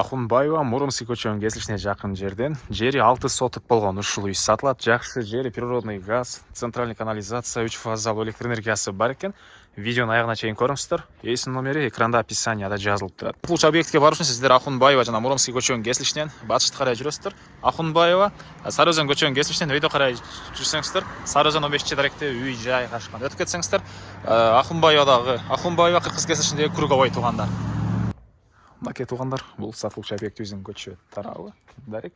Ахунбаева Муромский көчөнүн кесилишине жакын жерден жери 6 соток болгон ушул үй сатылат. Жакшы жери, природный газ, центральный канализация, 3 фазалуу электр энергиясы бар экен. Видеонун аягына чейин көрүңүздөр. Эсин номери экранда описанияда жазылып турат. Бул объектке барыш үчүн сиздер Ахунбаева жана Муромский көчөнүн кесилишинен батышты карай жүрөсүздөр. Ахунбаева Сары Өзөн көчөнүн кесилишинен өйдө карай жүрсөңүздөр, Сары Өзөн 15 даректе үй жайгашкан. Өтүп кетсеңиздер, Ахунбаева кыргыз кесилишиндеги Круговой туугандар. Мынакей туугандар, бул сатылуучу объектибиздин көчө тарабы, дарек.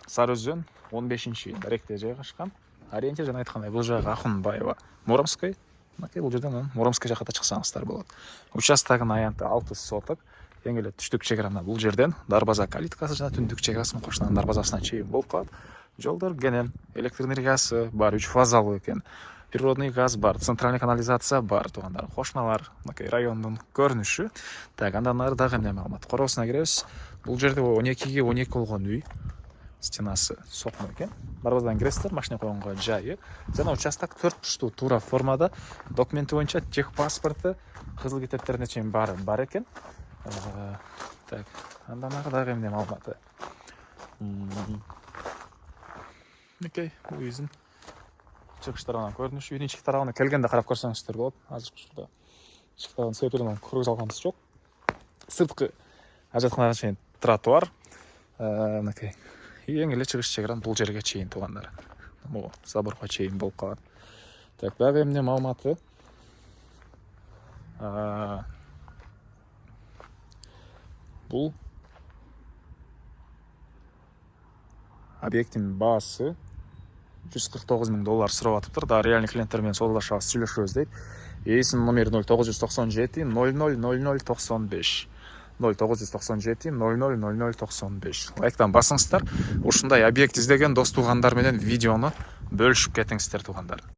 Сары Өзөн 15 даректе жайгашкан. Ориентир жана айткандай, бул жагы Ахунбаева Муромский. Мынакей бул жерден Муромский жакка да чыксаңыздар болот. Участогунун аянты 6 соток. Эң эле түштүк чеграна бул жерден Дарбаза калиткасы жана түндүк чеграсынын кошунан Дарбазасына чейин болуп калат. Жолдор кенен, электр энергиясы бар, 3 фазалуу экен. Природный газ бар, центральный канализация бар, туугандар. Кошуналар, мынакей райондун көрүнүшү. Так, андан ары дагы эмне маалымат? Короосуна киребиз. Бул жерде 12ге 12 болгон үй. Стенасы сокмо экен. Дарбазадан киресиздер, машина койгонго жайы. Жана участок 4 бурчтуу туура формада. Документи боюнча техпаспорту, кызыл китептерине чейин бар экен. Так, андан ары дагы эмне маалыматы? Окей, бул үйдүн чыгыш тарабынан көрүнүшү. Үйдүн ички тарабына келгенде карап көрсөңүздөр болот. Азыр ушурда ички тарабын сыйпырынан кургуз алганыбыз жок. Сырткы ажатканага чейин тротуар. Мынакей. Эң эле чыгыш чегран бул жерге чейин туугандар. Могу заборго чейин болуп калат. Так, дагы эмне маалыматы? Бул объекттин баасы $149,000 сурап атыптыр. Да, реальный клиенттер менен соодалашабыз, сүйлөшөбүз дейт. Эсин номери 0997 000095. 0997 000095. Лайктан басыңыздар. Ушундай объект издеген дос туугандар менен видеону бөлүшүп кетиңиздер туугандар.